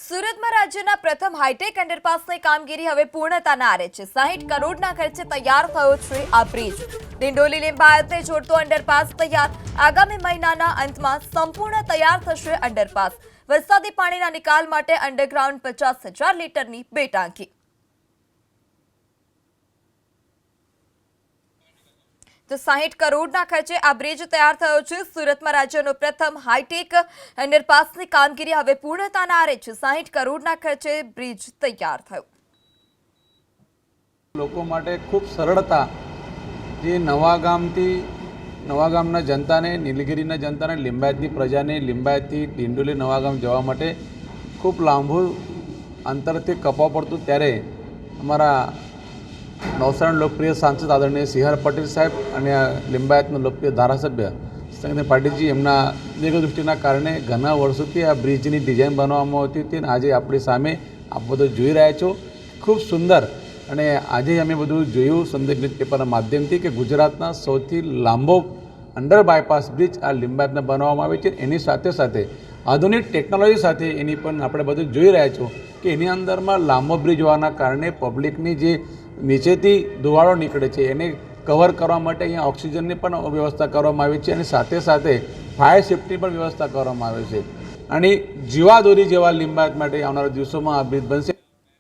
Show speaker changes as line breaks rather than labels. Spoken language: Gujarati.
સુરતમાં રાજ્યના પ્રથમ હાઈટેક અંડરપાસની કામગીરી હવે પૂર્ણતાના આરે છે। 60 કરોડના ખર્ચે તૈયાર થયો છે આ બ્રિજ। ડિંડોલી લિંબાયતને જોડતો અંડરપાસ તૈયાર। આગામી મહિનાના અંતમાં સંપૂર્ણ તૈયાર થશે અંડરપાસ। વરસાદી પાણીના નિકાલ માટે અંડરગ્રાઉન્ડ 50,000 લીટરની 2 ટાંકી। तो 60 करोड़ना खर्चे आ ब्रिज तैयार थयो छे। सूरतमां राज्यनो प्रथम हाईटेक अंडरपासनी कामगीरी हवे पूर्णताना आरे छे। 60 करोड़ना खर्चे ब्रिज तैयार थयो।
लोको माटे खूब सरलता जे नवागामना जनताने, नीलगिरीना जनताने, लिंबायतनी प्रजाने लिंबायतथी ડિંડોલી नवागाम जवा माटे खूब लांबू अंतरथी कपवा पड़तुं त्यारे अमारा नवसारीना लोकप्रिय सांसद आदरणीय सीआर पटेल साहेब અને લિંબાયતના લોકપ્રિય ધારાસભ્ય સંગને પાટીલજી એમના દીર્ઘદૃષ્ટિના કારણે ઘણા વર્ષોથી આ બ્રિજની ડિઝાઇન બનાવવામાં આવતી હતી અને આજે આપણી સામે આપ બધું જોઈ રહ્યા છો। ખૂબ સુંદર અને આજે અમે બધું જોયું સંદેશ ન્યૂઝપેપરના માધ્યમથી કે ગુજરાતના સૌથી લાંબો અંડર બાયપાસ બ્રિજ આ લિંબાયતને બનાવવામાં આવે છે। એની સાથે સાથે આધુનિક ટેકનોલોજી સાથે એની પણ આપણે બધું જોઈ રહ્યા છો કે એની અંદરમાં લાંબો બ્રિજ હોવાના કારણે પબ્લિકની જે નીચેથી ધુવાળો નીકળે છે એને કવર કરવા માટે અહીંયા ઓક્સિજનની પણ વ્યવસ્થા કરવામાં આવી છે અને સાથે સાથે ફાયર સેફ્ટીની પણ વ્યવસ્થા કરવામાં આવે છે અને જીવાદોરી જેવા લિંબાયત માટે આવનારા દિવસોમાં આ બ્રિજ બનશે।